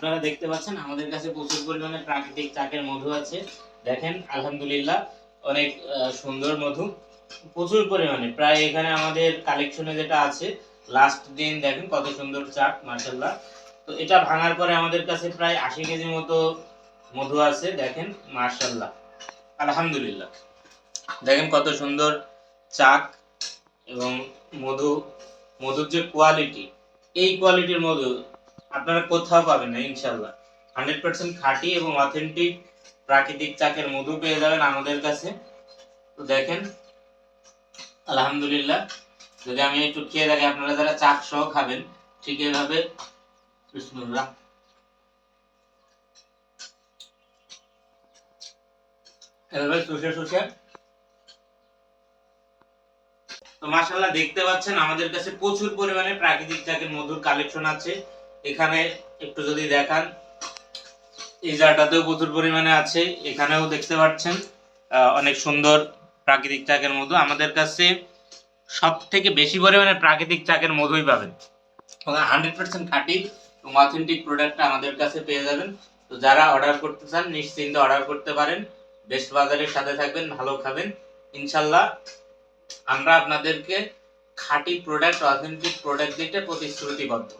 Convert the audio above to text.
আপনারা দেখতে পাচ্ছেন আমাদের কাছে প্রচুর পরিমাণে প্রাকৃতিক চাকের মধু আছে। দেখেন আলহামদুলিল্লাহ অনেক সুন্দর মধু, প্রচুর পরিমাণে। প্রায় এখানে আমাদের কালেকশনে যেটা আছে লাস্ট দিন দেখেন কত সুন্দর চাক, মাশাআল্লাহ। তো এটা ভাঙার পরে আমাদের কাছে প্রায় ৮০ কেজি মতো মধু আছে। দেখেন মাশাআল্লাহ, আলহামদুলিল্লাহ। দেখেন কত সুন্দর চাক এবং মধু, মধুর যে কোয়ালিটি, এই কোয়ালিটির মধু আপনারা কোথাও পাবেন না ইনশাআল্লাহ। 100% খাঁটি এবং অথেন্টিক প্রাকৃতিক চাকের মধু পেয়ে যাবেন আমাদের কাছে। তো দেখেন আলহামদুলিল্লাহ, যদি আমি একটু খেয়ে দেখি, আপনারা যারা চাক সহ খাবেন ঠিক এভাবে বিসমিল্লাহ। এভাবে শুষে শুষে, তো মাশাআল্লাহ দেখতে পাচ্ছেন আমাদের কাছে প্রচুর পরিমাণে প্রাকৃতিক চাকের মধুর কালেকশন আছে। এখানে একটু যদি দেখান, এই জায়গাটাতেও প্রচুর পরিমাণে আছে, এখানেও দেখতে পাচ্ছেন অনেক সুন্দর প্রাকৃতিক চাকের মধু। আমাদের কাছে সব থেকে বেশি পরিমাণে প্রাকৃতিক চাকের মধুই পাবেন, 100% খাঁটি এবং অথেন্টিক প্রোডাক্টটা আমাদের কাছে পেয়ে যাবেন। তো যারা অর্ডার করতে চান নিশ্চিন্তে অর্ডার করতে পারেন। বেস্ট বাজারের সাথে থাকবেন, ভালো খাবেন ইনশাল্লাহ। আমরা আপনাদেরকে খাঁটি প্রোডাক্ট, অথেন্টিক প্রোডাক্ট দিতে প্রতিশ্রুতিবদ্ধ।